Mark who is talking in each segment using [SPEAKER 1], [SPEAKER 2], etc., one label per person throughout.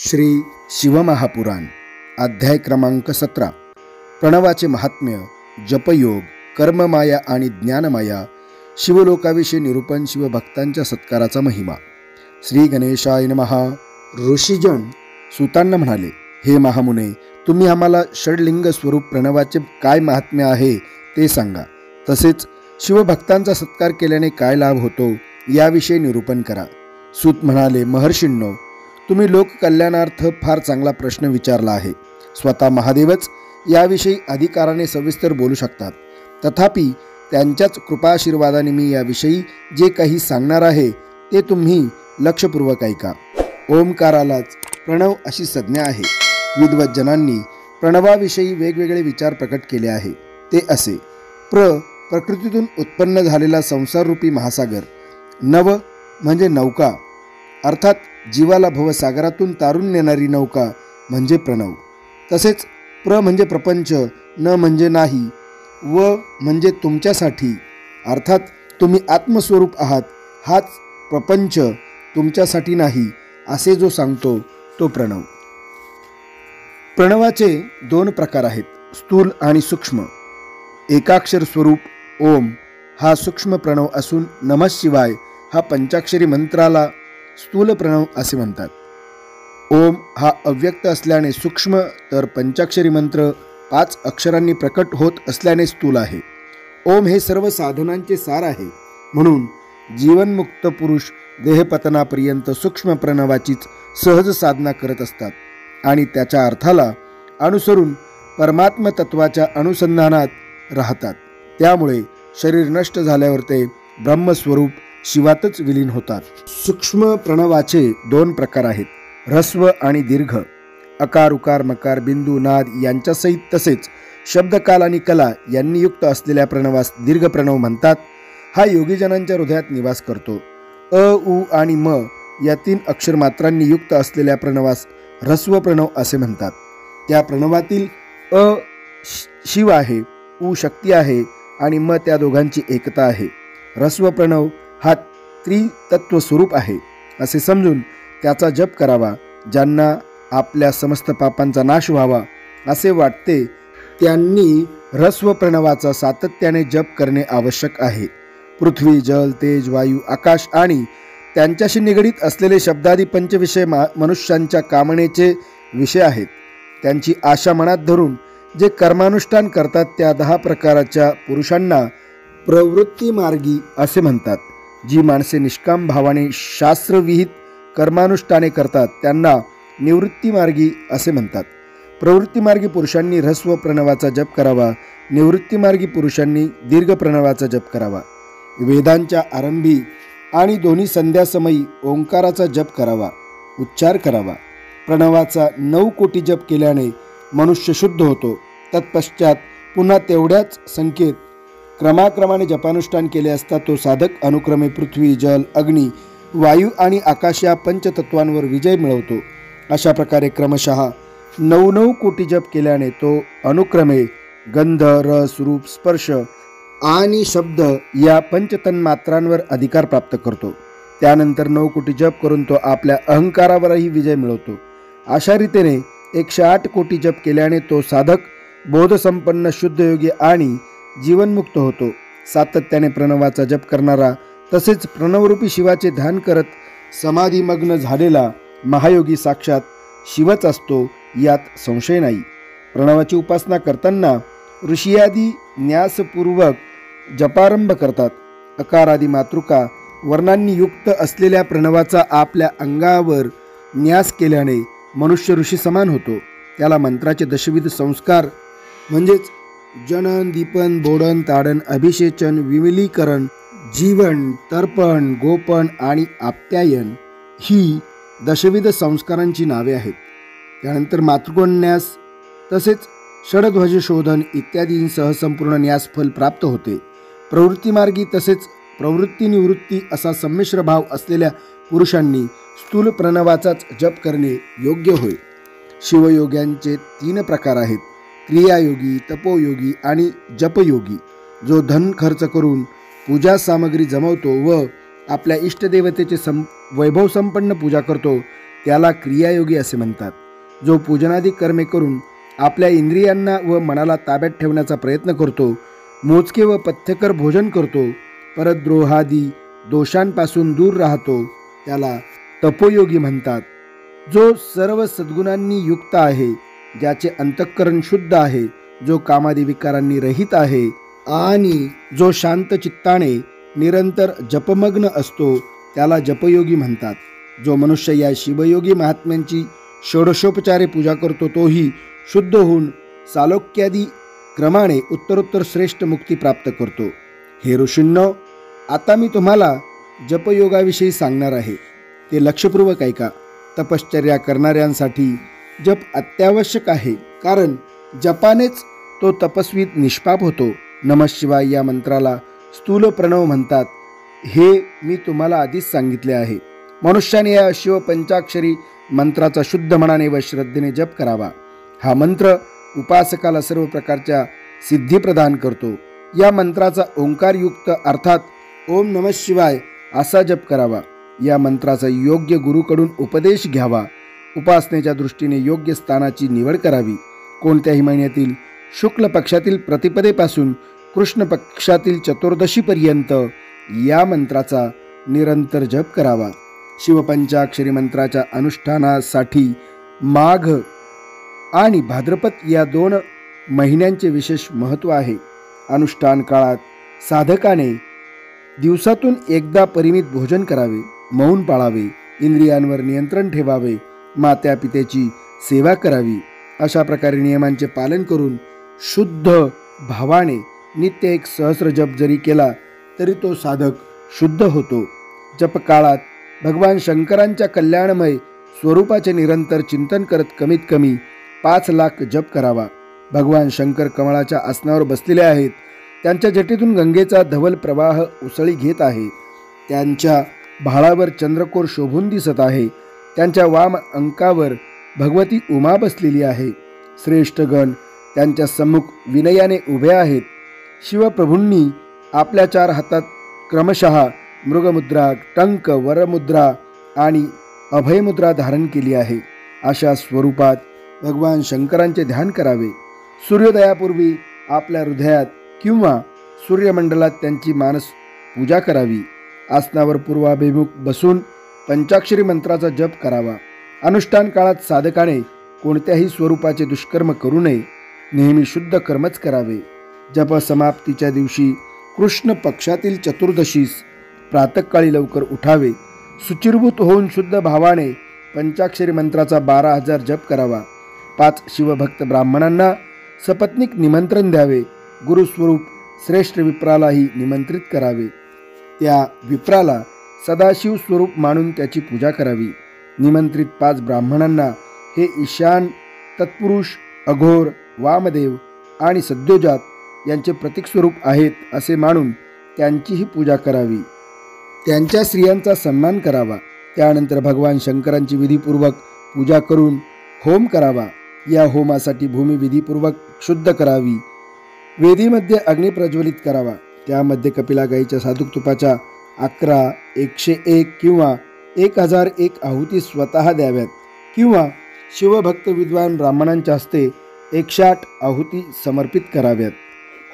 [SPEAKER 1] श्री शिवमहापुराण अध्याय क्रमांक 17 प्रणवाचे महात्म्य, जपयोग, कर्ममाया आणि ज्ञानमाया, शिवलोकाविषयी निरूपण, शिवभक्तांच्या सत्काराचा महिमा. श्री गणेशाय नमः. ऋषीजन सुतांना म्हणाले, हे महामुने, तुम्ही आम्हाला षडलिंग स्वरूप प्रणवाचे काय महात्म्य आहे ते सांगा. तसेच शिवभक्तांचा सत्कार केल्याने काय लाभ होतो याविषयी निरूपण करा. सूत म्हणाले, महर्षींनो, तुम्ही लोककल्याणार्थ फार चांगला प्रश्न विचारला आहे. स्वतः महादेवच याविषयी अधिकाराने सविस्तर बोलू शकतात. तथापि त्यांच्याच कृपाशीर्वादाने मी याविषयी जे काही सांगणार आहे ते तुम्ही लक्षपूर्वक ऐका. ओमकारालाच प्रणव अशी संज्ञा आहे. विद्वज्जनांनी प्रणवाविषयी वेगवेगळे विचार प्रकट केले आहे. ते असे: प्रकृतीतून उत्पन्न झालेला संसाररूपी महासागर. नव म्हणजे नौका, अर्थात जीवाला भवसागरातून तारून नेणारी नौका म्हणजे प्रणव. तसेच म्हणजे प्रपंच, न म्हणजे नाही, व म्हणजे तुमच्यासाठी, अर्थात तुम्ही आत्मस्वरूप आहात, हाच प्रपंच, तुमच्यासाठी नाही, असे जो सांगतो तो प्रणव. प्रणवाचे दोन प्रकार आहेत, स्थूल आणि सूक्ष्म. एकाक्षर स्वरूप ओम हा सूक्ष्म प्रणव असून नमः शिवाय हा पंचाक्षरी मंत्राला स्थूल प्रणव असे म्हणतात. ओम हा अव्यक्त असल्याने सूक्ष्म, तर पंचाक्षरी मंत्र 5 अक्षरांनी प्रकट होत असल्याने स्थूल आहे. ओम हे सर्व साधनांचे सार आहे. म्हणून जीवनमुक्त पुरुष देहपतनापर्यंत सूक्ष्म प्रणवाचीच सहज साधना करत असतात आणि त्याच्या अर्थाला अनुसरून परमात्म तत्वाच्या अनुसंधानात राहतात. त्यामुळे शरीर नष्ट झाल्यावर ते ब्रह्मस्वरूप शिवातच विलीन होतात. सूक्ष्म प्रणवाचे दोन प्रकार आहेत, ह्रस्व आणि दीर्घ. अकार, उकार, मकार, बिंदू, नाद यांच्यासहित तसेच शब्दकाल आणि कला यांनी युक्त असलेल्या प्रणवास दीर्घ प्रणव म्हणतात. हा योगीजनांच्या हृदयात निवास करतो. अ, उ आणि म या 3 अक्षर मात्रांनी युक्त असलेल्या प्रणवास ह्रस्व प्रणव असे म्हणतात. त्या प्रणवातील अ शिव आहे, उ शक्ती आहे आणि म त्या दोघांची एकता आहे. ह्रस्व प्रणव हा त्रितत्व स्वरूप आहे असे समजून त्याचा जप करावा. ज्यांना आपल्या समस्त पापांचा नाश व्हावा असे वाटते त्यांनी ह्रस्व प्रणवाचा सातत्याने जप करणे आवश्यक आहे. पृथ्वी, जल, तेज, वायू, आकाश आणि त्यांच्याशी निगडीत असलेले शब्दादी पंचविषय मनुष्यांच्या कामनेचे विषय आहेत. त्यांची आशा मनात धरून जे कर्मानुष्ठान करतात त्या 10 प्रकारच्या पुरुषांना प्रवृत्ती मार्गी असे म्हणतात. जी माणसे निष्काम भावाने शास्त्रविहित कर्मानुष्ठाने करतात त्यांना निवृत्तीमार्गी असे म्हणतात. प्रवृत्तीमार्गी पुरुषांनी ह्रस्व प्रणवाचा जप करावा, निवृत्तीमार्गी पुरुषांनी दीर्घ प्रणवाचा जप करावा. वेदांच्या आरंभी आणि दोन्ही संध्यासमयी ओंकाराचा जप करावा, उच्चार करावा. प्रणवाचा 9 कोटी जप केल्याने मनुष्य शुद्ध होतो. तत्पश्चात पुन्हा तेवढ्याच संख्येत क्रमाक्रमाने जपानुष्ठान केले असता तो साधक अनुक्रमे पृथ्वी, जल, अग्नी, वायू आणि आकाश या पंचतत्वांवर विजय मिळवतो. अशा प्रकारे क्रमशः 9 कोटी जप केल्याने तो अनुक्रमे गंध, रस, रूप, स्पर्श आणि शब्द या पंचतन्मात्रांवर अधिकार प्राप्त करतो. त्यानंतर 9 कोटी जप करून तो आपल्या अहंकारावरही विजय मिळवतो. अशा रीतीने 108 कोटी जप केल्याने तो साधक बोधसंपन्न, शुद्धयोगी आणि जीवनमुक्त होतो. सातत्याने प्रणवाचा जप करणारा तसेच प्रणवरूपी शिवाचे ध्यान करत समाधीमग्न झालेला महायोगी साक्षात शिवच असतो, यात संशय नाही. प्रणवाची उपासना करताना ऋषियादी न्यासपूर्वक जपारंभ करतात. अकारादी मातृका वर्णांनी युक्त असलेल्या प्रणवाचा आपल्या अंगावर न्यास केल्याने मनुष्य ऋषी समान होतो. त्याला मंत्राचे दशविध संस्कार म्हणजेच जनन, दीपन, बोडन, ताडन, अभिषेचन, विमलीकरण, जीवन, तर्पण, गोपन आणि आप्यायन ही दशविध संस्कारांची नावे आहेत. त्यानंतर मातृगोन्यास तसेच षडध्वज शोधन इत्यादींसह संपूर्ण न्यासफल प्राप्त होते. प्रवृत्तीमार्गी तसेच प्रवृत्ती निवृत्ती असा संमिश्र भाव असलेल्या पुरुषांनी स्थूल प्रणवाचाच जप करणे योग्य होय. शिवयोग्यांचे 3 प्रकार आहेत, क्रियायोगी, तपोयोगी आणि जपयोगी. जो धन खर्च करून पूजा सामग्री जमवतो व आपल्या इष्टदेवतेचे वैभवसंपन्न पूजा करतो त्याला क्रियायोगी असे म्हणतात. जो पूजनादी कर्मे करून आपल्या इंद्रियांना व मनाला ताब्यात ठेवण्याचा प्रयत्न करतो, मोजके व पथ्यकर भोजन करतो, परद्रोहादी दोषांपासून दूर राहतो, त्याला तपोयोगी म्हणतात. जो सर्व सद्गुणांनी युक्त आहे, ज्याचे अंतःकरण शुद्ध आहे, जो कामादी विकारांनी रहित आहे आणि जो शांत चित्ताने निरंतर जपमग्न असतो, त्याला जपयोगी म्हणतात. जो मनुष्य या शिवयोगी महात्म्यांची षोडशोपचारे पूजा करतो, तोही शुद्ध होऊन सालोक्यादी क्रमाने उत्तरोत्तर श्रेष्ठ मुक्ती प्राप्त करतो. हे ऋषींनो, आता मी तुम्हाला जपयोगाविषयी सांगणार आहे. ते लक्षपूर्वक ऐका. तपश्चर्या करणाऱ्यांसाठी जप अत्यावश्यक आहे, कारण जपानेच तो तपस्वी निष्पाप होतो. नमः शिवाय या मंत्राला स्थूल प्रणव म्हणतात. हे मी तुम्हाला आधीच सांगितले आहे. मनुष्याने या शिव पंचाक्षरी मंत्राचा शुद्ध मनाने व श्रद्धेने जप करावा. हा मंत्र उपासकाला सर्व प्रकारच्या सिद्धी प्रदान करतो. या मंत्राचा ओंकारयुक्त अर्थात ओम नमः शिवाय असा जप करावा. या मंत्राचा योग्य गुरुकडून उपदेश घ्यावा. उपासनेच्या दृष्टीने योग्य स्थानाची निवड करावी. कोणत्याही महिन्यातील शुक्ल पक्षातील प्रतिपदेपासून कृष्ण पक्षातील चतुर्दशीपर्यंत या मंत्राचा निरंतर जप करावा. शिवपंचाक्षरी मंत्राच्या अनुष्ठानासाठी माघ आणि भाद्रपद या 2 महिन्यांचे विशेष महत्त्व आहे. अनुष्ठान काळात साधकाने दिवसातून एकदा परिमित भोजन करावे, मौन पाळावे, इंद्रियांवर नियंत्रण ठेवावे, मात्या पित्याची सेवा करावी. अशा प्रकारे नियमांचे पालन करून शुद्ध भावाने नित्य 1 सहस्र जप जरी केला तरी तो साधक शुद्ध होतो. जपकाळात भगवान शंकरांच्या कल्याणमय स्वरूपाचे निरंतर चिंतन करत कमीत कमी 5 लाख जप करावा. भगवान शंकर कमळाच्या आसनावर बसलेले आहेत. त्यांच्या जटेतून गंगेचा धवल प्रवाह उसळी घेत आहे. त्यांच्या भाळावर चंद्रकोर शोभून दिसत आहे. त्यांच्या वाम अंकावर भगवती उमा बसलेली आहे. श्रेष्ठ गण त्यांच्या सम्मुख विनयाने उभे आहेत. शिवप्रभूंनी आपल्या 4 हातात क्रमशः मृगमुद्रा, टंक, वरमुद्रा आणि अभयमुद्रा धारण केली आहे. अशा स्वरूपात भगवान शंकरांचे ध्यान करावे. सूर्योदयापूर्वी आपल्या हृदयात किंवा सूर्यमंडलात त्यांची मानस पूजा करावी. आसनावर पूर्वाभिमुख बसून पंचाक्षरी मंत्राचा जप करावा. अनुष्ठान काळात साधकाने कोणत्याही स्वरूपाचे दुष्कर्म करू नये. नेहमी शुद्ध कर्मच करावे. जपसमाप्तीच्या दिवशी कृष्ण पक्षातील चतुर्दशीस प्रातःकाळी लवकर उठावे. शुचिर्भूत होऊन शुद्ध भावाने पंचाक्षरी मंत्राचा 12,000 जप करावा. 5 शिवभक्त ब्राह्मणांना सपत्नीक निमंत्रण द्यावे. गुरुस्वरूप श्रेष्ठ विप्रालाही निमंत्रित करावे. त्या विप्राला सदाशिव स्वरूप मानून त्याची पूजा करावी. निमंत्रित 5 ब्राह्मणांना हे ईशान, तत्पुरुष, अघोर, वामदेव आणि सद्योजात यांचे प्रतीक स्वरूप आहेत असे मानून त्यांचीही पूजा करावी. त्यांच्या स्त्रियांचा सन्मान करावा. त्यानंतर भगवान शंकरांची विधीपूर्वक पूजा करून होम करावा. या होमासाठी भूमी विधीपूर्वक शुद्ध करावी. वेदीमध्ये अग्नी प्रज्वलित करावा. त्यामध्ये कपिला गाईच्या साधूक तुपाच्या 11, 101 किंवा 1001 आहुती स्वतः द्याव्यात किंवा शिवभक्त विद्वान ब्राह्मणांच्या हस्ते 108 आहुती समर्पित कराव्यात.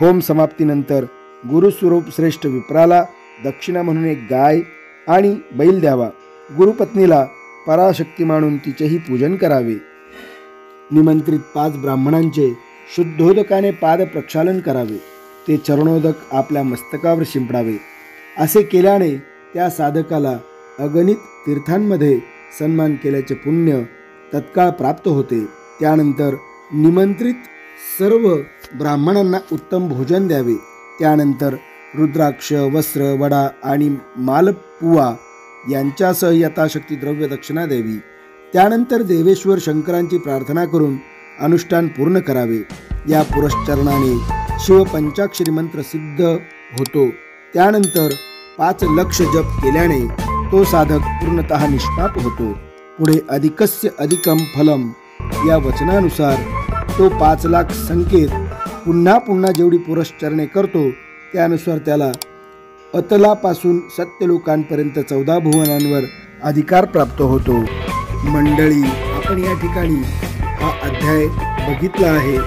[SPEAKER 1] होम समाप्तीनंतर गुरुस्वरूप श्रेष्ठ विप्राला दक्षिणा म्हणून 1 गाय आणि बैल द्यावा. गुरुपत्नीला पराशक्ती मानून तिचेही पूजन करावे. निमंत्रित 5 ब्राह्मणांचे शुद्धोदकाने पाद प्रक्षालन करावे. ते चरणोदक आपल्या मस्तकावर शिंपडावे. असे केल्याने त्या साधकाला अगणित तीर्थांमध्ये सन्मान केल्याचे पुण्य तत्काळ प्राप्त होते. त्यानंतर निमंत्रित सर्व ब्राह्मणांना उत्तम भोजन द्यावे. त्यानंतर रुद्राक्ष, वस्त्र, वडा आणि मालपुवा यांच्यासह यथाशक्ती द्रव्य दक्षिणा द्यावी. त्यानंतर देवेश्वर शंकरांची प्रार्थना करून अनुष्ठान पूर्ण करावे. या पुरश्चरणाने शिवपंचाक्षरी मंत्र सिद्ध होतो. त्यानंतर 5 लक्ष जप केल्याने तो साधक पूर्णतः निष्पाप होतो. पुढे अधिकस्य अधिकम फलम या वचनानुसार तो 5 लाख संख्येत पुन्हा पुन्हा जेवढी पुरश्चरणे करतो त्यानुसार त्याला अतलापासून सत्यलोकांपर्यंत 14 भुवनांवर अधिकार प्राप्त होतो. मंडळी, आपण या ठिकाणी हा अध्याय बघितला आहे,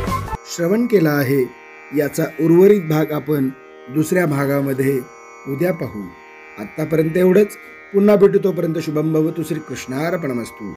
[SPEAKER 1] श्रवण केला आहे. याचा उर्वरित भाग आपण दुसऱ्या भागामध्ये उद्या पाहू. आत्तापर्यंत एवढंच. पुन्हा भेटू. तोपर्यंत शुभम भवतु. श्री कृष्णार्पणमस्तु.